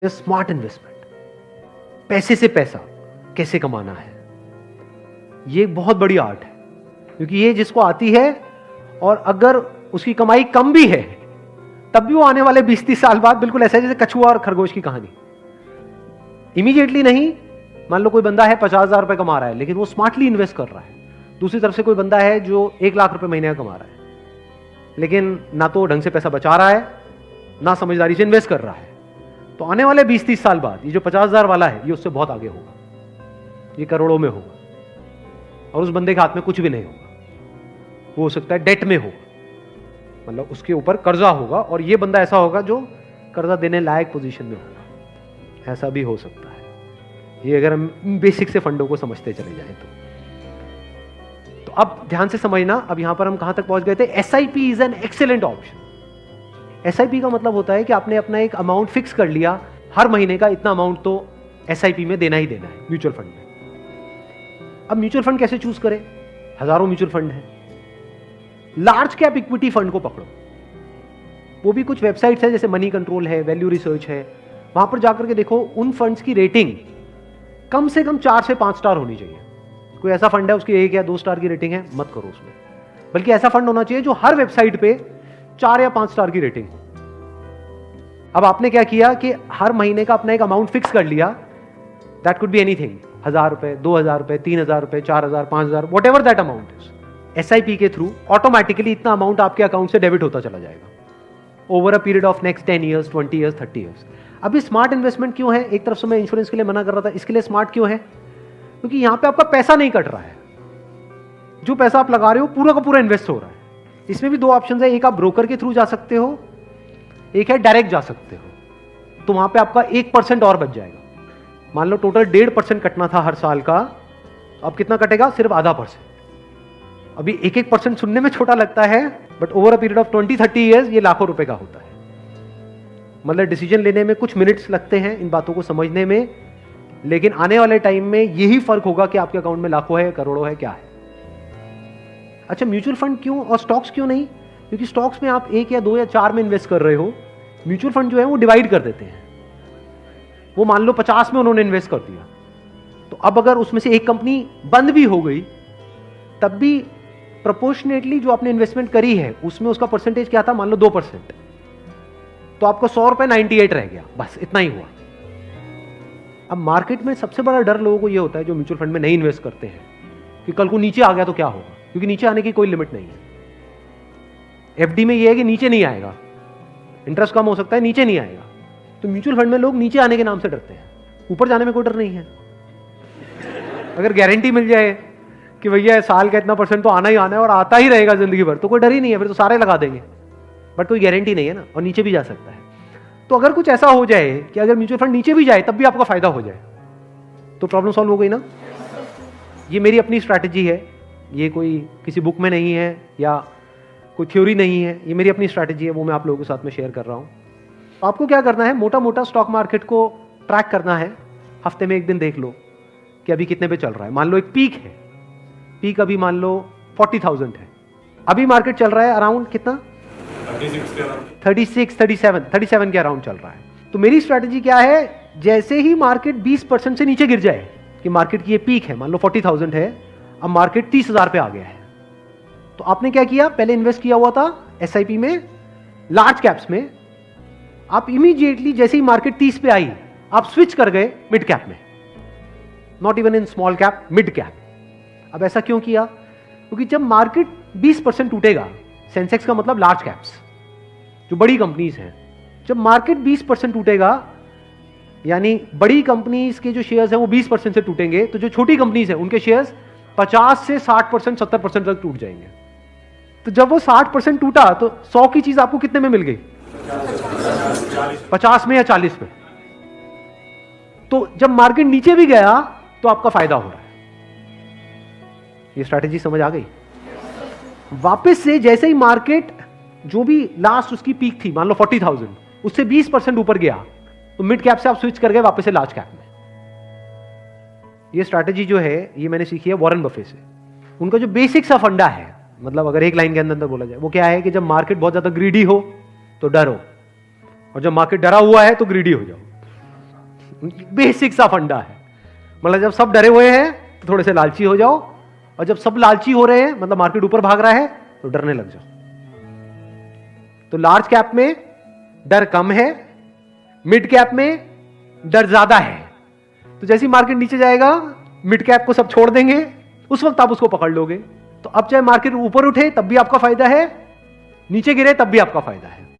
Smart investment, पैसे से पैसा कैसे कमाना है, ये एक बहुत बड़ी आर्ट है, क्योंकि ये जिसको आती है और अगर उसकी कमाई कम भी है तब भी वो आने वाले 20-30 साल बाद बिल्कुल ऐसा है जैसे कछुआ और खरगोश की कहानी। इमीडिएटली नहीं, मान लो कोई बंदा है 50,000 रुपए कमा रहा है लेकिन वो स्मार्टली इन्वेस्ट कर रहा है। दूसरी तरफ से कोई बंदा है जो 1 लाख रुपए महीने का कमा रहा है लेकिन ना तो ढंग से पैसा बचा रहा है ना समझदारी से इन्वेस्ट कर रहा है। तो आने वाले 20-30 साल बाद ये जो 50,000 वाला है ये उससे बहुत आगे होगा, ये करोड़ों में होगा और उस बंदे के हाथ में कुछ भी नहीं होगा। वो हो सकता है डेट में होगा, मतलब उसके ऊपर कर्जा होगा और ये बंदा ऐसा होगा जो कर्जा देने लायक पोजीशन में होगा। ऐसा भी हो सकता है, ये अगर हम बेसिक से फंडों को समझते चले जाएं तो अब ध्यान से समझना। अब यहां पर हम कहां तक पहुंच गए थे? SIP is an excellent option. SIP का मतलब होता है कि आपने अपना एक अमाउंट फिक्स कर लिया, हर महीने का इतना अमाउंट तो एसआईपी में देना ही देना है म्यूचुअल फंड में। अब म्यूचुअल फंड कैसे चूज करें? हजारों म्यूचुअल फंड है। लार्ज कैप इक्विटी फंड को पकड़ो, वो भी कुछ वेबसाइट्स है जैसे मनी कंट्रोल है, वैल्यू रिसर्च है, वहां पर जाकर के देखो उन फंड्स की रेटिंग कम से कम 4 से 5 स्टार होनी चाहिए। कोई ऐसा फंड है उसकी 1 या 2 स्टार की रेटिंग है, मत करो उसमें, बल्कि ऐसा फंड होना चाहिए जो हर वेबसाइट पे 4 या 5 स्टार की रेटिंग हो। अब आपने क्या किया कि हर महीने का अपना एक अमाउंट फिक्स कर लिया, दैट कुड बी एनीथिंग, 1,000 रुपए, 2,000 रुपए, 3,000 रुपए, 4,000, 5,000, what ever that amount is. SIP के थ्रू ऑटोमेटिकली इतना अमाउंट आपके अकाउंट से डेबिट होता चला जाएगा over a period of next 10 years, 20 years, 30 years. अभी स्मार्ट इन्वेस्टमेंट क्यों है? एक तरफ से मैं इंश्योरेंस के लिए मना कर रहा था, इसके लिए स्मार्ट क्यों है? क्योंकि यहां पे आपका पैसा नहीं कट रहा है, जो पैसा आप लगा रहे हो पूरा का पूरा इन्वेस्ट हो रहा है। इसमें भी 2 ऑप्शन है, एक आप ब्रोकर के थ्रू जा सकते हो, एक है डायरेक्ट जा सकते हो। तो वहां पे आपका 1% और बच जाएगा। मान लो टोटल 1.5% कटना था हर साल का, अब कितना कटेगा? सिर्फ आधा %। अभी 1% सुनने में छोटा लगता है, but over a period of 20-30 years ये लाखों रुपए का होता है। मतलब डिसीजन लेने में कुछ मिनट्स लगते हैं इन बातों को समझने में, लेकिन आने वाले टाइम में यही फर्क होगा कि आपके अकाउंट में लाखों है, करोड़ों है, क्या है। अच्छा, म्यूचुअल फंड क्यों और स्टॉक्स क्यों नहीं? क्योंकि स्टॉक्स में आप 1 या 2 या 4 में इन्वेस्ट कर रहे हो, म्यूचुअल फंड जो है वो डिवाइड कर देते हैं। वो मान लो 50 में उन्होंने इन्वेस्ट कर दिया, तो अब अगर उसमें से एक कंपनी बंद भी हो गई तब भी प्रोपोर्शनेटली जो आपने इन्वेस्टमेंट करी है उसमें उसका परसेंटेज क्या था? मान लो 2%, तो आपका 100 रुपए 98 रह गया, बस इतना ही हुआ। अब मार्केट में सबसे बड़ा डर लोगों को यह होता है जो म्यूचुअल फंड में नहीं इन्वेस्ट करते हैं कि कल को नीचे आ गया तो क्या होगा, क्योंकि नीचे आने की कोई लिमिट नहीं है। एफडी में यह है कि नीचे नहीं आएगा, इंटरेस्ट कम हो सकता है, नीचे नहीं आएगा। तो म्यूचुअल फंड में लोग नीचे आने के नाम से डरते हैं, ऊपर जाने में कोई डर नहीं है। अगर गारंटी मिल जाए कि भैया साल का इतना % तो आना ही आना है और आता ही रहेगा जिंदगी भर, तो कोई डर ही नहीं है, फिर तो सारे लगा देंगे। बट कोई गारंटी नहीं है ना, और नीचे भी जा सकता है। तो अगर कुछ ऐसा हो जाए कि अगर म्यूचुअल फंड नीचे भी जाए तब भी आपका फायदा हो जाए, तो प्रॉब्लम सॉल्व हो गई ना। ये मेरी अपनी स्ट्रैटेजी है, ये कोई किसी बुक में नहीं है या कोई थ्योरी नहीं है, ये मेरी अपनी स्ट्रैटेजी है, वो मैं आप लोगों के साथ में शेयर कर रहा हूँ। तो आपको क्या करना है? मोटा मोटा स्टॉक मार्केट को ट्रैक करना है, हफ्ते में 1 दिन देख लो कि अभी कितने पे चल रहा है। मान लो एक पीक है, पीक अभी मान लो 40,000 है, अभी मार्केट चल रहा है अराउंड कितना? 37 के अराउंड चल रहा है। तो मेरी स्ट्रैटेजी क्या है? जैसे ही मार्केट 20% से नीचे गिर जाए कि मार्केट की ये पीक है, मान लो 40,000 है, अब मार्केट 30,000 पे आ गया है, तो आपने क्या किया? पहले इन्वेस्ट किया हुआ था एसआईपी में, लार्ज कैप्स में, आप इमीडिएटली जैसे ही मार्केट 30 पे आई आप स्विच कर गए मिड कैप में, not even in small cap, mid cap. अब ऐसा क्यों किया? क्योंकि जब मार्केट 20% टूटेगा, सेंसेक्स का मतलब लार्ज कैप्स जो बड़ी कंपनीज हैं, जब मार्केट 20% टूटेगा यानी बड़ी कंपनीज के जो शेयर्स हैं वो 20% से टूटेंगे, तो जो छोटी कंपनीज हैं उनके शेयर्स 50 से 60%, 70% तक टूट जाएंगे। तो जब वो 60% टूटा तो 100 की चीज आपको कितने में मिल गई? 50 में या 40 में। तो जब मार्केट नीचे भी गया तो आपका फायदा हो रहा है। ये स्ट्रैटेजी समझ आ गई? वापस से जैसे ही मार्केट जो भी लास्ट उसकी पीक थी, मान लो 40,000, उससे 20% ऊपर गया, तो मिड कैप से आप स्विच कर गए वापस से लार्ज कैप में। ये स्ट्रैटेजी जो है ये मैंने सीखी है वॉरेन बफे से। उनका जो बेसिक सा फंडा है, मतलब अगर एक लाइन के अंदर बोला जाए, वो क्या है कि जब मार्केट बहुत ज्यादा ग्रीडी हो तो डरो, और जब मार्केट डरा हुआ है तो ग्रीडी हो जाओ। बेसिक सा फंडा है। मतलब जब सब डरे हुए हैं तो थोड़े से लालची हो जाओ, और जब सब लालची हो रहे हैं, मतलब मार्केट ऊपर भाग रहा है, तो डरने लग जाओ। तो लार्ज कैप में डर कम है, मिड कैप में डर ज्यादा है। तो जैसे ही मार्केट नीचे जाएगा, मिड कैप को सब छोड़ देंगे, उस वक्त आप उसको पकड़ लोगे। तो अब चाहे मार्केट ऊपर उठे तब भी आपका फायदा है, नीचे गिरे तब भी आपका फायदा है।